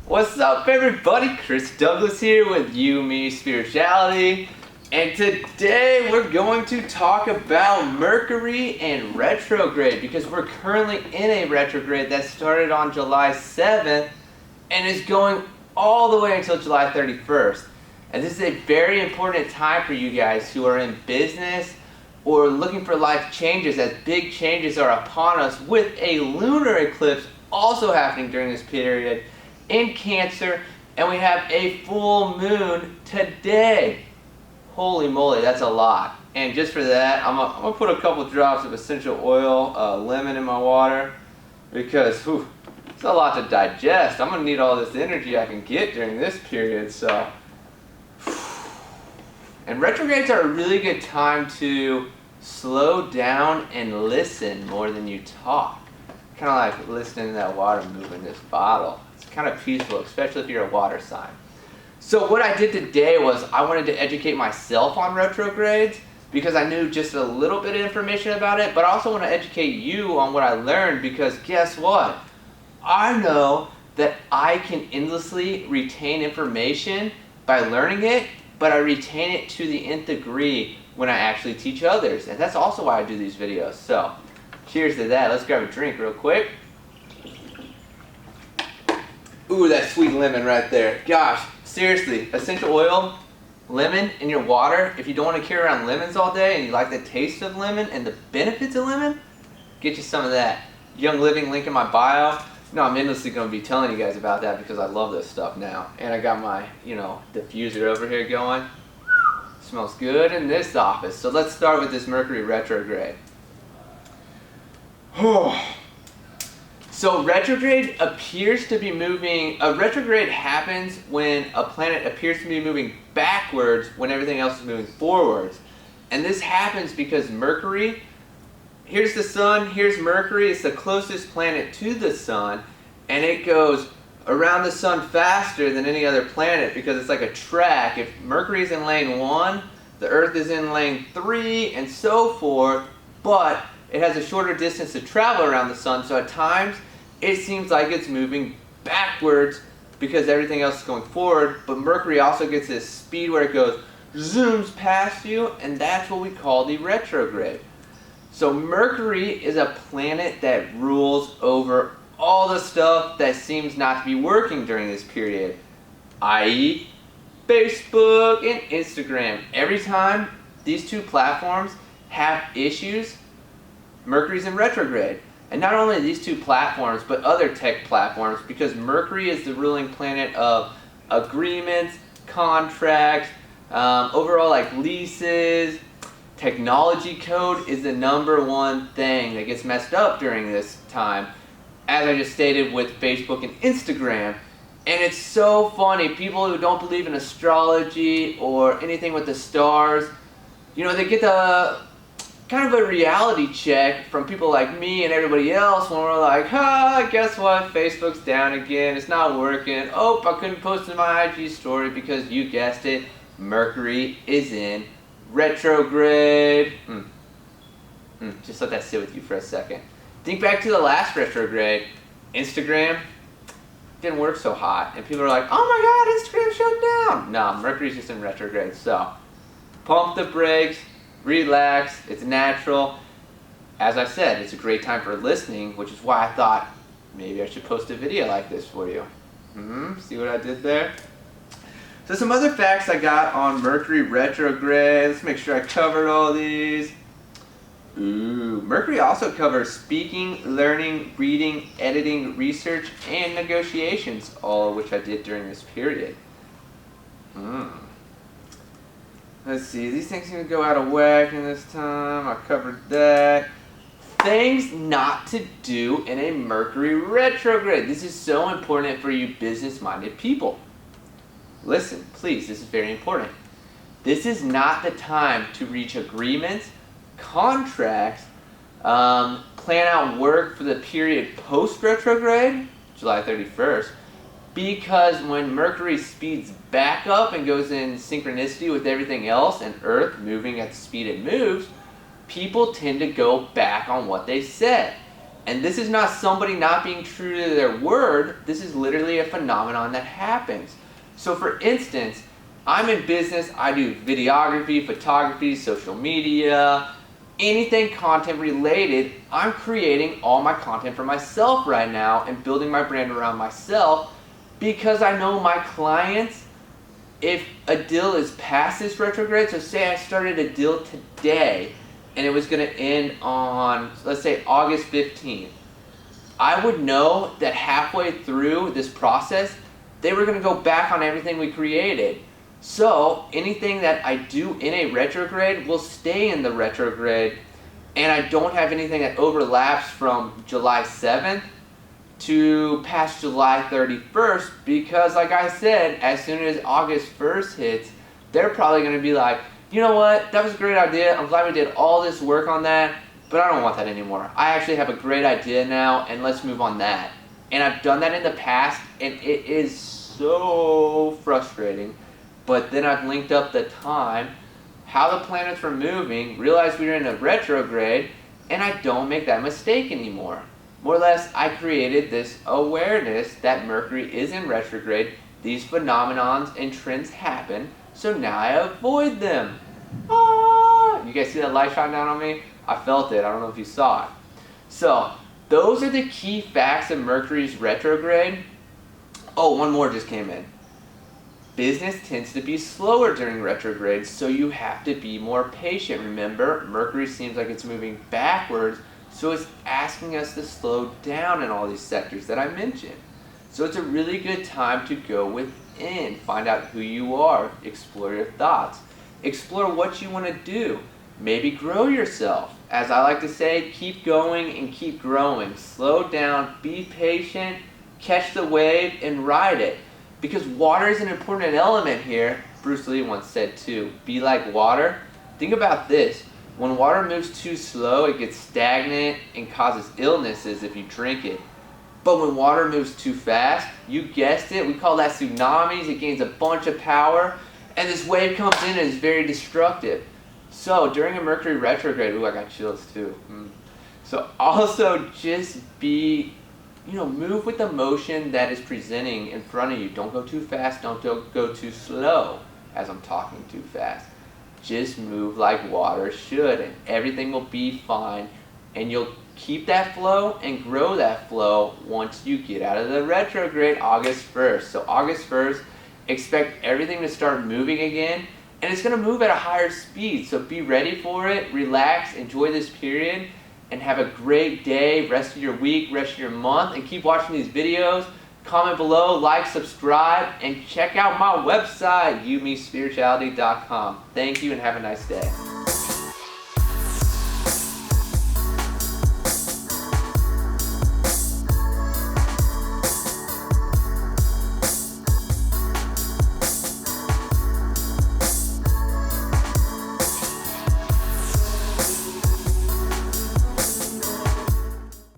What's up, everybody? Chris Douglas here with You, Me, Spirituality. And today we're going to talk about Mercury and retrograde because we're currently in a retrograde that started on July 7th and is going all the way until July 31st. And this is a very important time for you guys who are in business or looking for life changes, as big changes are upon us with a lunar eclipse also happening during this period in Cancer, and we have a full moon today. Holy moly, that's a lot. And just for that, I'm gonna put a couple drops of essential oil, lemon in my water, because it's a lot to digest. I'm gonna need all this energy I can get during this period. So, and retrogrades are a really good time to slow down and listen more than you talk. Kind of like listening to that water move in this bottle. It's kind of peaceful, especially if you're a water sign. So what I did today was I wanted to educate myself on retrogrades because I knew just a little bit of information about it, but I also want to educate you on what I learned, because guess what? I know that I can endlessly retain information by learning it, but I retain it to the nth degree when I actually teach others. And that's also why I do these videos. So cheers to that. Let's grab a drink real quick. Ooh, that sweet lemon right there. Gosh, seriously, essential oil, lemon in your water. If you don't want to carry around lemons all day and you like the taste of lemon and the benefits of lemon, get you some of that. Young Living, link in my bio. No, I'm endlessly going to be telling you guys about that because I love this stuff now. And I got my, diffuser over here going. Smells good in this office. So let's start with this Mercury retrograde. So retrograde appears to be moving, a retrograde happens when a planet appears to be moving backwards when everything else is moving forwards. And this happens because Mercury, here's the sun, here's Mercury, it's the closest planet to the sun, and it goes around the sun faster than any other planet because it's like a track. If Mercury's in lane 1, the Earth is in lane 3, and so forth, but it has a shorter distance to travel around the sun, so at times it seems like it's moving backwards because everything else is going forward, but Mercury also gets this speed where it goes, zooms past you, and that's what we call the retrograde. So Mercury is a planet that rules over all the stuff that seems not to be working during this period, i.e. Facebook and Instagram. Every time these two platforms have issues, Mercury's in retrograde. And not only these two platforms, but other tech platforms, because Mercury is the ruling planet of agreements, contracts, overall like leases. Technology code is the #1 thing that gets messed up during this time, as I just stated with Facebook and Instagram. And it's so funny, people who don't believe in astrology or anything with the stars, they get the kind of a reality check from people like me and everybody else when we're like, guess what, Facebook's down again, it's not working, I couldn't post in my IG story because you guessed it, Mercury is in retrograde. Just let that sit with you for a second. Think back to the last retrograde. Instagram didn't work so hot, and people are like, oh my god, Instagram shut down. No, Mercury's just in retrograde, so pump the brakes, relax, it's natural. As I said, it's a great time for listening, which is why I thought maybe I should post a video like this for you. See what I did there? So some other facts I got on Mercury retrograde. Let's make sure I covered all these. Mercury also covers speaking, learning, reading, editing, research, and negotiations, all of which I did during this period. Let's see, these things seem to go out of whack in this time. I covered that. Things not to do in a Mercury retrograde. This is so important for you business-minded people. Listen, please, this is very important. This is not the time to reach agreements, contracts, plan out work for the period post-retrograde, July 31st, because when Mercury speeds back up and goes in synchronicity with everything else and Earth moving at the speed it moves, people tend to go back on what they said. And this is not somebody not being true to their word. This is literally a phenomenon that happens. So for instance, I'm in business. I do videography, photography, social media, anything content related. I'm creating all my content for myself right now and building my brand around myself because I know my clients, if a deal is past this retrograde, so say I started a deal today and it was going to end on, let's say, August 15th, I would know that halfway through this process, they were going to go back on everything we created. So anything that I do in a retrograde will stay in the retrograde, and I don't have anything that overlaps from July 7th to past July 31st because, like I said, as soon as August 1st hits, they're probably going to be like, you know what, that was a great idea. I'm glad we did all this work on that, but I don't want that anymore. I actually have a great idea now, and let's move on that. And I've done that in the past, and it is so frustrating. But then I've linked up the time, how the planets were moving, realized we were in a retrograde, and I don't make that mistake anymore. More or less, I created this awareness that Mercury is in retrograde, these phenomenons and trends happen, so now I avoid them. Ah! You guys see that light shine down on me? I felt it. I don't know if you saw it. So, those are the key facts of Mercury's retrograde. Oh, one more just came in. Business tends to be slower during retrograde, so you have to be more patient. Remember, Mercury seems like it's moving backwards, so it's asking us to slow down in all these sectors that I mentioned. So it's a really good time to go within, find out who you are, explore your thoughts, explore what you want to do, maybe grow yourself. As I like to say, keep going and keep growing. Slow down, be patient, catch the wave, and ride it. Because water is an important element here. Bruce Lee once said too, be like water. Think about this. When water moves too slow, it gets stagnant and causes illnesses if you drink it. But when water moves too fast, you guessed it, we call that tsunamis. It gains a bunch of power, and this wave comes in and is very destructive. So during a Mercury retrograde, ooh, I got chills too. So also just be, move with the motion that is presenting in front of you. Don't go too fast, don't go too slow as I'm talking too fast. Just move like water should, and everything will be fine, and you'll keep that flow and grow that flow once you get out of the retrograde August 1st. So August 1st, expect everything to start moving again, and it's going to move at a higher speed. So be ready for it, relax, enjoy this period, and have a great day, rest of your week, rest of your month, and keep watching these videos. Comment below, like, subscribe, and check out my website, youmeспirituality.com. Thank you and have a nice day.